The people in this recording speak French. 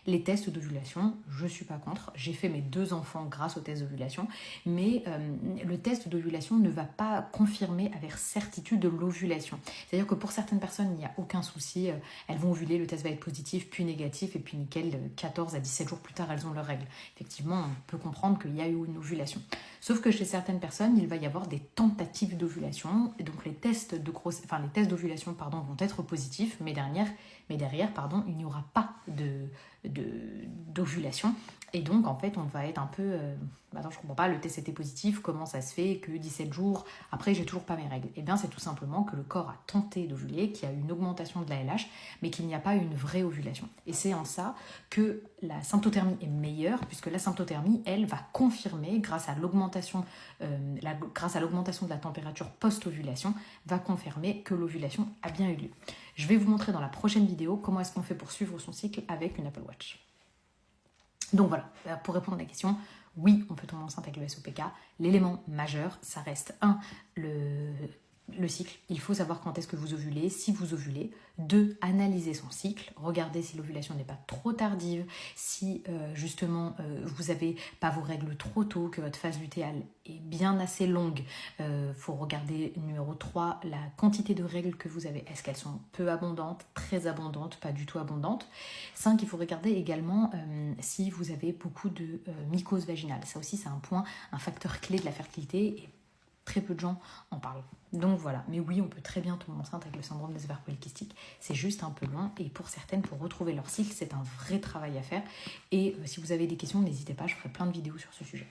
Les tests d'ovulation, je ne suis pas contre. J'ai fait mes 2 enfants grâce aux tests d'ovulation, mais le test d'ovulation ne va pas confirmer avec certitude l'ovulation. C'est-à-dire que pour certaines personnes, il n'y a aucun souci, elles vont ovuler, le test va être positif, puis négatif, et puis nickel, 14 à 17 jours plus tard, elles ont leurs règles. Effectivement, on peut comprendre qu'il y a eu une ovulation. Sauf que chez certaines personnes, il va y avoir des tentatives d'ovulation, et donc les tests d'ovulation vont être positifs, mais derrière, il n'y aura pas d'ovulation. Et donc, en fait, on va être un peu... attends, je comprends pas, le test était positif, comment ça se fait que 17 jours après, j'ai toujours pas mes règles? Eh bien, c'est tout simplement que le corps a tenté d'ovuler, qu'il y a une augmentation de la LH, mais qu'il n'y a pas une vraie ovulation. Et c'est en ça que la symptothermie est meilleure, puisque la symptothermie, elle, va confirmer, grâce à l'augmentation de la température post-ovulation, va confirmer que l'ovulation a bien eu lieu. Je vais vous montrer dans la prochaine vidéo comment est-ce qu'on fait pour suivre son cycle avec une Apple Watch. Donc voilà, pour répondre à la question, oui, on peut tomber enceinte avec le SOPK. L'élément majeur, ça reste le cycle. Il faut savoir quand est-ce que vous ovulez, si vous ovulez. 2, analyser son cycle. Regardez si l'ovulation n'est pas trop tardive, si justement vous n'avez pas vos règles trop tôt, que votre phase lutéale est bien assez longue. Faut regarder numéro 3, la quantité de règles que vous avez. Est-ce qu'elles sont peu abondantes, très abondantes, pas du tout abondantes? 5, il faut regarder également si vous avez beaucoup de mycose vaginale. Ça aussi, c'est un facteur clé de la fertilité et très peu de gens en parlent. Donc voilà, mais oui, on peut très bien tomber enceinte avec le syndrome des ovaires polykystiques. C'est juste un peu long et pour certaines, pour retrouver leur cycle, c'est un vrai travail à faire. Et si vous avez des questions, n'hésitez pas, je ferai plein de vidéos sur ce sujet.